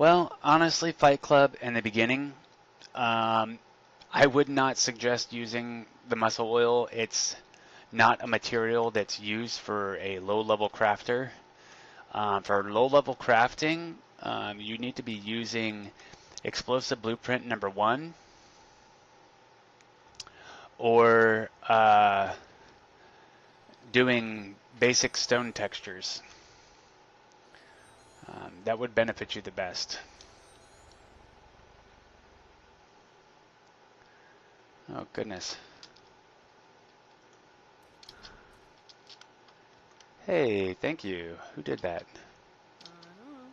Well, honestly, Fight Club in the beginning, um, I would not suggest using the muscle oil. It's not a material that's used for a low-level crafter. For low-level crafting, you need to be using Explosive Blueprint number 1 or doing basic stone textures. That would benefit you the best. Oh, goodness. Hey, thank you. Who did that? I don't know.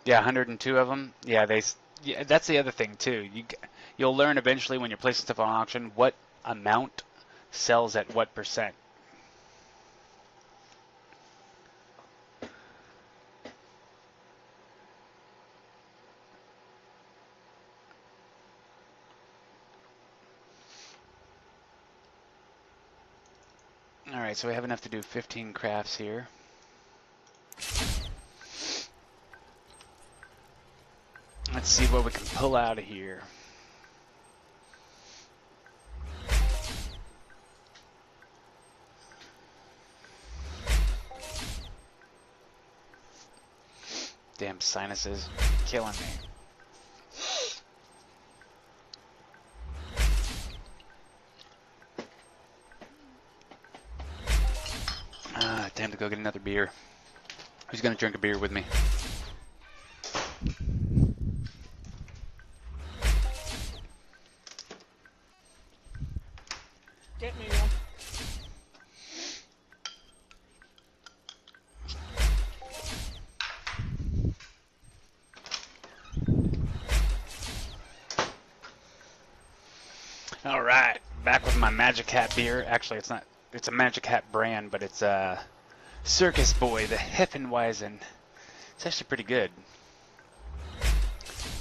Yeah, 102 of them. Yeah, yeah, that's the other thing too. You'll learn eventually when you're placing stuff on auction what amount sells at what percent. All right, so we have enough to do 15 crafts here. Let's see what we can pull out of here. Damn sinuses, killing me. Time to go get another beer. Who's gonna drink a beer with me? Get me one. All right, back with my Magic Hat beer. Actually, it's not. It's a Magic Hat brand, but it's Circus Boy, the Heffenweisen. It's actually pretty good.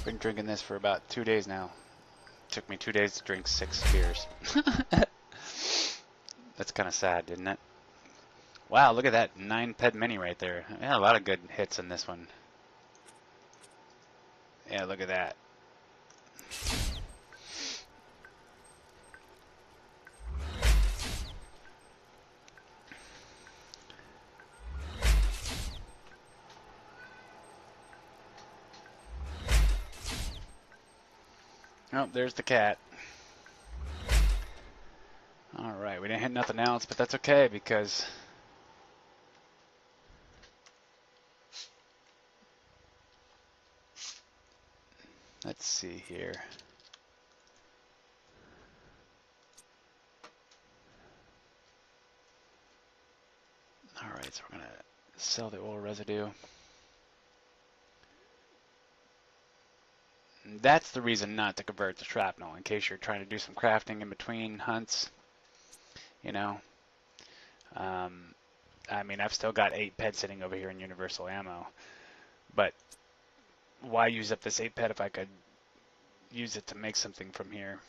Been drinking this for about 2 days now. Took me 2 days to drink 6 beers. That's kind of sad, isn't it? Wow, look at that 9 ped mini right there. Yeah, a lot of good hits in this one. Yeah, look at that. Oh, there's the cat. Alright, we didn't hit nothing else, but that's okay because let's see here. Alright, so we're going to sell the oil residue. That's the reason not to convert to shrapnel, in case you're trying to do some crafting in between hunts. You know, I mean, I've still got 8 ped sitting over here in universal ammo, but why use up this 8 ped if I could use it to make something from here?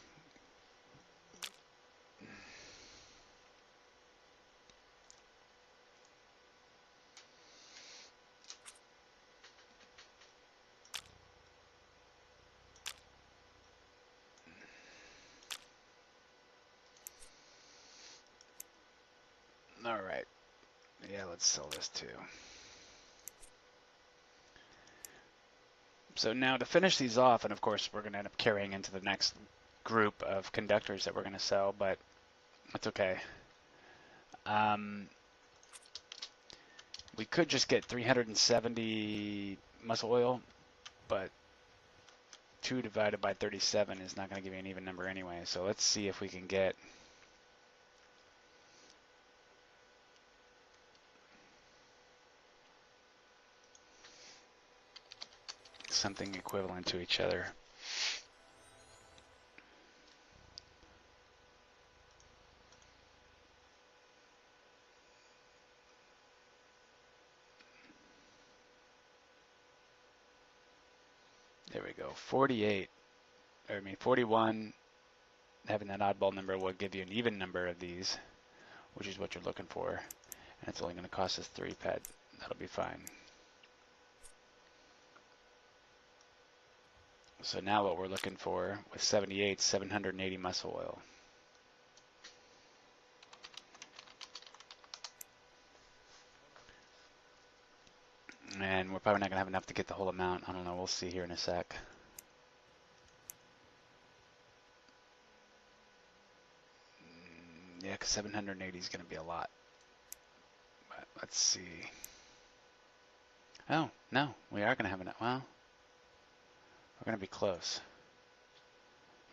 Alright, yeah, let's sell this too. So now to finish these off, and of course we're going to end up carrying into the next group of conductors that we're going to sell, but that's okay. We could just get 370 muscle oil, but 2 divided by 37 is not going to give you an even number anyway. So let's see if we can get something equivalent to each other. There we go. 48, or I mean 41, having that oddball number will give you an even number of these, which is what you're looking for. And it's only going to cost us 3 ped. That'll be fine. So now what we're looking for with 78, 780 muscle oil. And we're probably not going to have enough to get the whole amount. I don't know. We'll see here in a sec. Yeah, because 780 is going to be a lot. But let's see. Oh, no. We are going to have enough. Well, we're going to be close.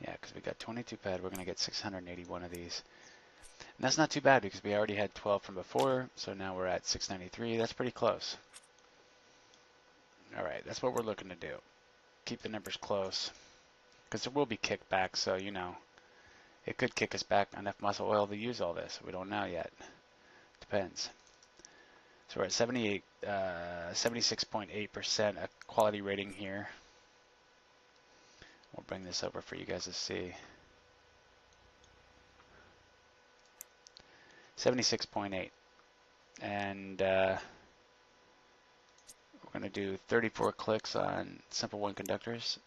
Yeah, because we got 22 ped. We're going to get 681 of these. And that's not too bad because we already had 12 from before. So now we're at 693. That's pretty close. All right, that's what we're looking to do. Keep the numbers close. Because there will be kickbacks, so, you know, it could kick us back enough muscle oil to use all this. We don't know yet. Depends. So we're at 76.8% a quality rating here. We'll bring this over for you guys to see. 76.8. And we're going to do 34 clicks on simple one conductors.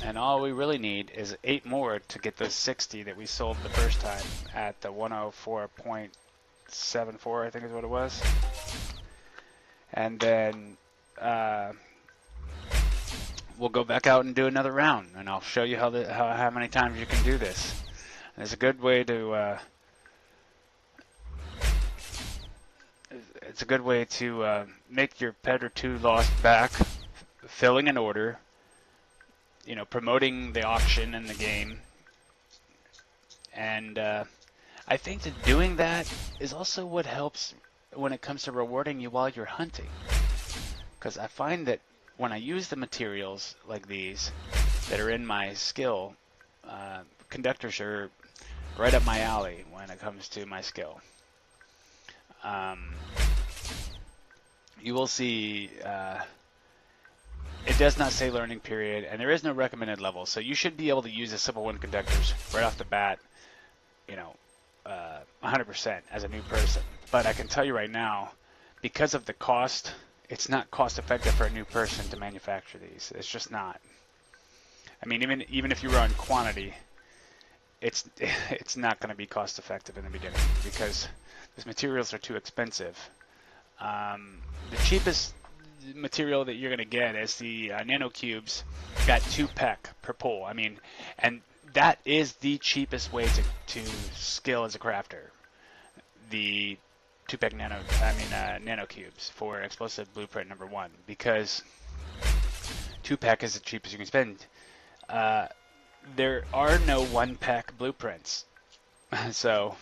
And all we really need is 8 more to get those 60 that we sold the first time at the 104.74, I think is what it was. And then we'll go back out and do another round, and I'll show you how many times you can do this. And it's a good way to make your ped or 2 lost back, filling an order. You know, promoting the auction in the game. And I think that doing that is also what helps when it comes to rewarding you while you're hunting. Because I find that when I use the materials like these that are in my skill, conductors are right up my alley when it comes to my skill. You will see... it does not say learning period, and there is no recommended level, so you should be able to use the simple one conductors right off the bat, you know, 100% as a new person. But I can tell you right now, because of the cost, it's not cost effective for a new person to manufacture these. It's just not. I mean, even if you run quantity, it's not going to be cost effective in the beginning because these materials are too expensive. The cheapest material that you're going to get is the nanocubes got 2 pec per pull. I mean, and that is the cheapest way to skill as a crafter. The 2 pec nanocubes for explosive blueprint number 1, because 2 pec is the cheapest you can spend. There are no 1 pec blueprints, so.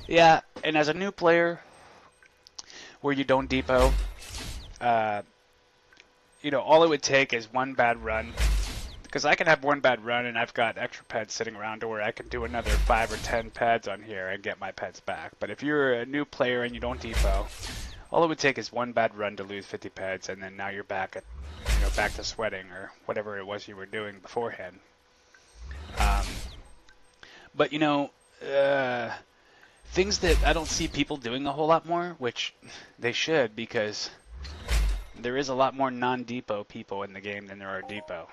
Yeah, and as a new player, where you don't depot, you know, all it would take is 1 bad run. Because I can have 1 bad run and I've got extra peds sitting around to where I can do another 5 or 10 peds on here and get my peds back. But if you're a new player and you don't depot, all it would take is 1 bad run to lose 50 peds, and then now you're back at, you know, back to sweating or whatever it was you were doing beforehand. But you know, things that I don't see people doing a whole lot more, which they should, because there is a lot more non-depot people in the game than there are depot.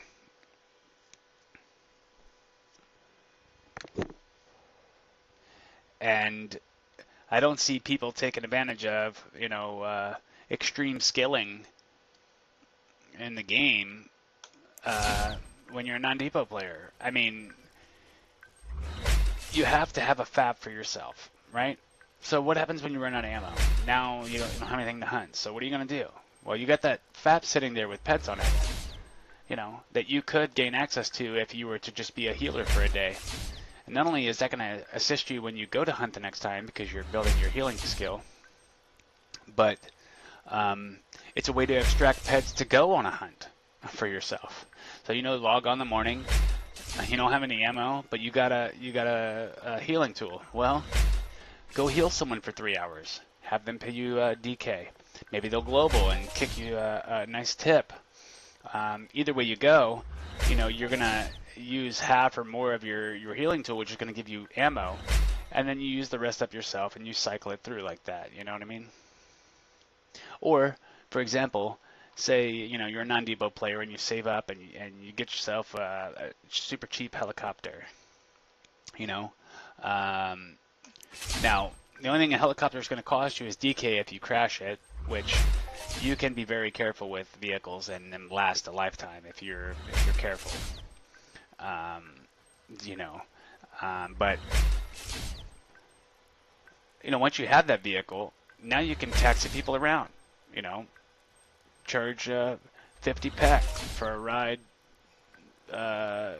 And I don't see people taking advantage of, you know, extreme skilling in the game when you're a non-depot player. I mean, you have to have a fab for yourself, right? So what happens when you run out of ammo? Now you don't have anything to hunt. So what are you going to do? Well, you got that fab sitting there with pets on it, you know, that you could gain access to if you were to just be a healer for a day. And not only is that going to assist you when you go to hunt the next time because you're building your healing skill, but it's a way to extract pets to go on a hunt for yourself. So, you know, log on in the morning, You don't have any ammo, but you got a healing tool. Well, go heal someone for 3 hours. Have them pay you DK. Maybe they'll global and kick you a nice tip. Either way you go, you're gonna use half or more of your healing tool, which is gonna give you ammo, and then you use the rest up yourself and you cycle it through like that. You know what I mean? Or, for example, say you're a non-depot player and you save up and you get yourself a super cheap helicopter. You know, um, now the only thing a helicopter is going to cost you is DK if you crash it, which you can be very careful with vehicles and them last a lifetime if you're careful. Um, you know, but once you have that vehicle, now you can taxi people around. You know, charge 50 peck for a ride. To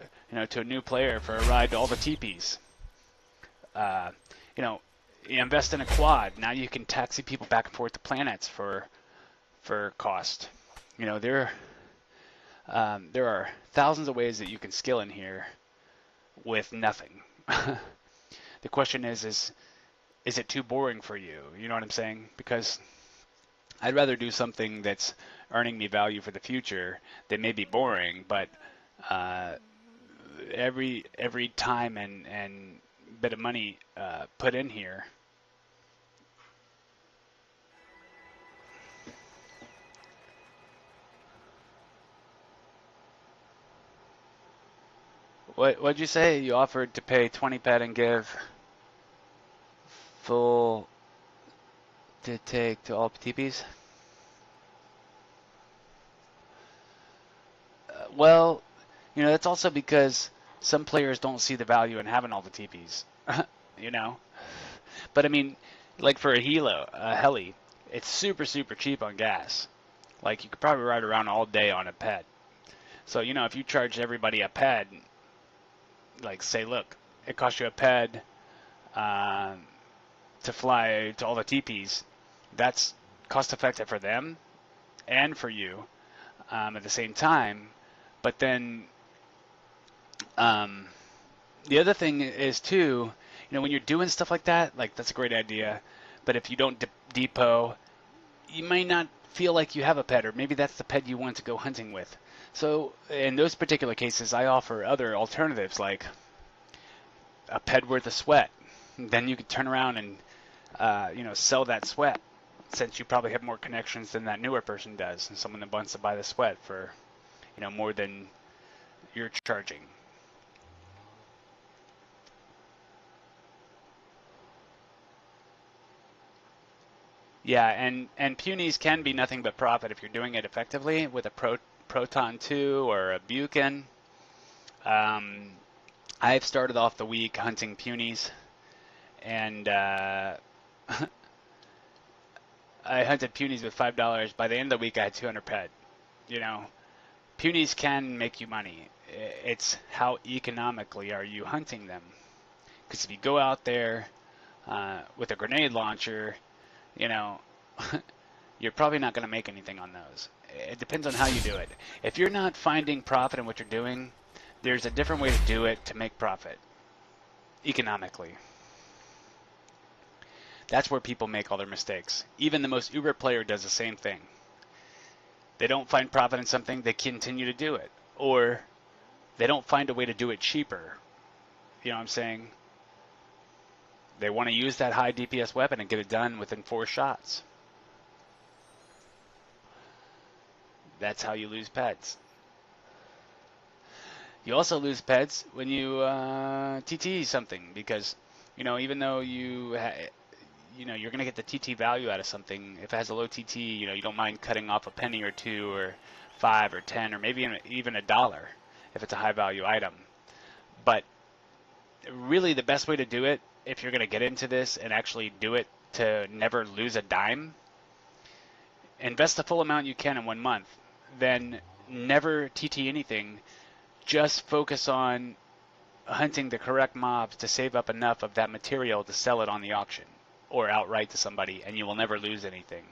a new player for a ride to all the teepees. Uh, you know, you invest in a quad. Now you can taxi people back and forth to planets for cost. There are thousands of ways that you can skill in here with nothing. The question is it too boring for you? You know what I'm saying? Because I'd rather do something that's earning me value for the future that may be boring, but uh, every time and bit of money put in here. What'd you say? You offered to pay 20 pet and give full to take to all TPs? Well, that's also because some players don't see the value in having all the TPs. you know? But I mean, like for a heli, it's super, super cheap on gas. Like you could probably ride around all day on a ped. So, if you charge everybody a ped, like say, look, it costs you a ped um, to fly to all the TPs, that's cost effective for them and for you at the same time. But then um, the other thing is too, when you're doing stuff like that, like that's a great idea. But if you don't depot, you may not feel like you have a pet, or maybe that's the pet you want to go hunting with. So in those particular cases, I offer other alternatives like a pet worth of sweat. Then you could turn around and sell that sweat, since you probably have more connections than that newer person does, and someone that wants to buy the sweat for more than you're charging. Yeah, and punies can be nothing but profit if you're doing it effectively with a Proton 2 or a Buchan. Um, I've started off the week hunting punies, and I hunted punies with $5. By the end of the week, I had 200 pet. You know, punies can make you money. It's how economically are you hunting them? Because if you go out there with a grenade launcher, you know, you're probably not going to make anything on those. It depends on how you do it. If you're not finding profit in what you're doing, there's a different way to do it to make profit economically. That's where people make all their mistakes. Even the most Uber player does the same thing. They don't find profit in something, they continue to do it. Or they don't find a way to do it cheaper. You know what I'm saying? They want to use that high DPS weapon and get it done within 4 shots. That's how you lose pets. You also lose pets when you TT something, because even though you're going to get the TT value out of something. If it has a low TT, you don't mind cutting off a penny or two or 5 or 10 or maybe even $1 if it's a high value item. But really the best way to do it, if you're going to get into this and actually do it to never lose a dime, invest the full amount you can in 1 month. Then never TT anything. Just focus on hunting the correct mobs to save up enough of that material to sell it on the auction or outright to somebody, and you will never lose anything.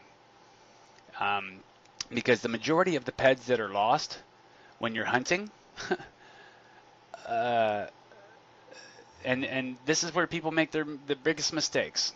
Because the majority of the peds that are lost when you're hunting uh, and this is where people make the biggest mistakes.